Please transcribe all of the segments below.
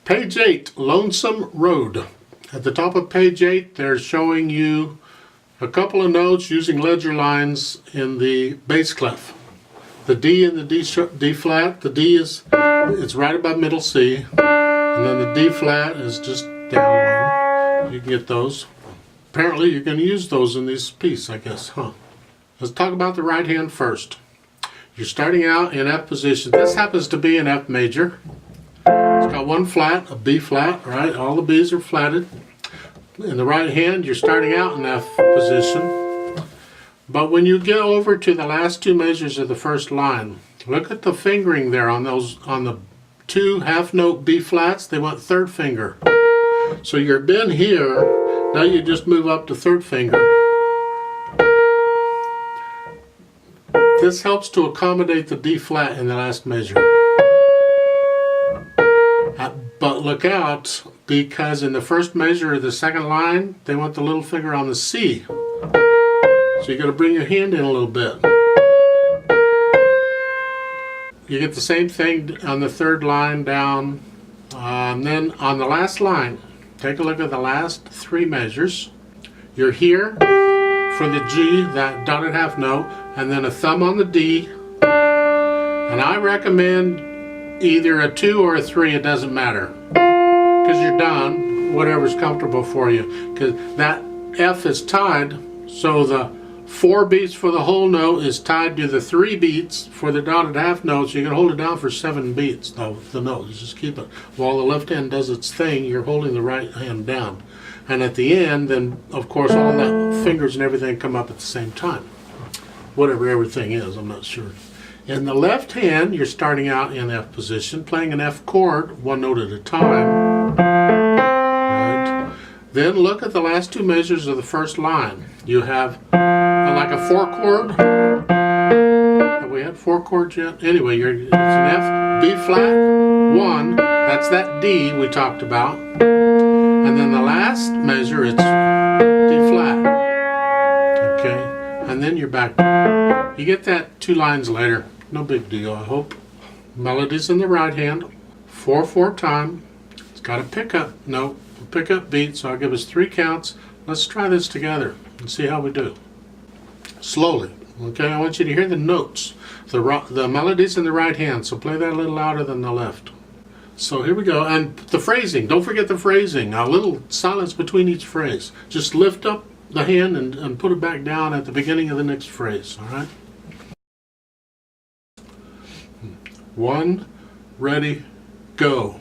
Page 8, Lonesome Road. At the top of page 8, they're showing you a couple of notes using ledger lines in the bass clef. The D and the D flat, the D it's right above middle C, and then the D flat is just down one. You can get those. Apparently you're going to use those in this piece, I guess, huh? Let's talk about the right hand first. You're starting out in F position. This happens to be an F major. It's got one flat, a B flat, right? All the B's are flatted. In the right hand, you're starting out in F position. But when you get over to the last two measures of the first line, look at the fingering there on the two half note B flats. They went third finger. So you're been here, now you just move up to third finger. This helps to accommodate the D flat in the last measure. But look out, because in the first measure of the second line, they want the little finger on the C. So you got to bring your hand in a little bit. You get the same thing on the third line down. And then on the last line, take a look at the last three measures. You're here for the G, that dotted half note, and then a thumb on the D. And I recommend either a 2 or a 3, it doesn't matter. Because you're done, whatever's comfortable for you. Because that F is tied, so the 4 beats for the whole note is tied to the 3 beats for the dotted half note, so you can hold it down for 7 beats, though, the note. You just keep it. While the left hand does its thing, you're holding the right hand down. And at the end, then, of course, all the fingers and everything come up at the same time. Whatever everything is, I'm not sure. In the left hand, you're starting out in F position, playing an F chord, one note at a time. Right. Then look at the last two measures of the first line. You have like a 4 chord. Have we had 4 chords yet? Anyway, it's an F, B flat, 1. That's that D we talked about. And then the last measure, it's D flat. Okay, and then you're back. You get that 2 lines later. No big deal, I hope. Melodies in the right hand, 4/4 time. It's got a pickup note, a pickup beat, so I'll give us 3 counts. Let's try this together and see how we do. Slowly, okay? I want you to hear the notes, the melodies in the right hand, so play that a little louder than the left. So here we go, and the phrasing, don't forget the phrasing, a little silence between each phrase. Just lift up the hand and put it back down at the beginning of the next phrase, all right? 1, ready, go.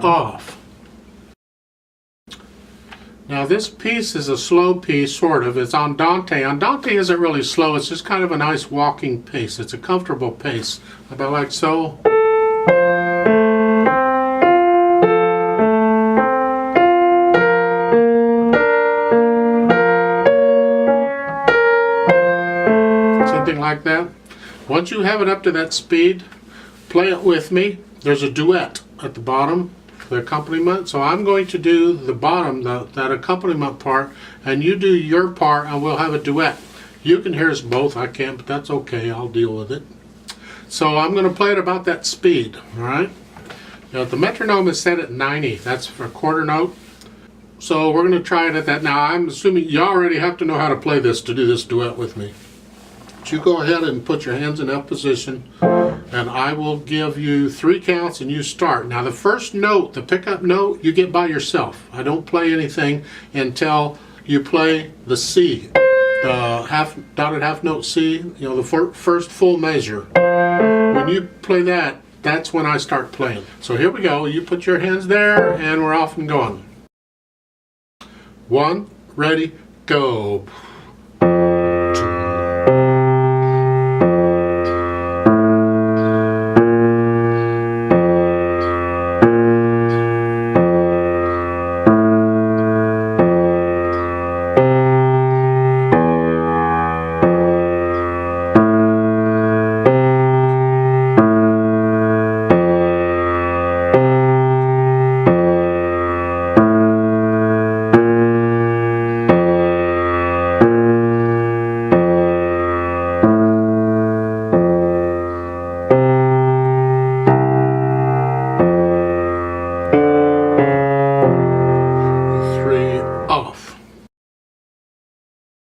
Off. Now this piece is a slow piece, sort of. It's andante. Andante isn't really slow, it's just kind of a nice walking pace. It's a comfortable pace, about like so. Something like that. Once you have it up to that speed, play it with me. There's a duet at the bottom, the accompaniment. So I'm going to do the bottom, that accompaniment part, and you do your part, and we'll have a duet. You can hear us both. I can't, but that's okay. I'll deal with it. So I'm going to play it about that speed, all right? Now, the metronome is set at 90. That's for a quarter note. So we're going to try it at that. Now, I'm assuming you already have to know how to play this to do this duet with me. But you go ahead and put your hands in F position. and I will give you 3 counts and you start. Now the first note, the pickup note, you get by yourself. I don't play anything until you play the C, the dotted half note C, you know, the first full measure. When you play that, that's when I start playing. So here we go. You put your hands there and we're off and going. 1, ready, go.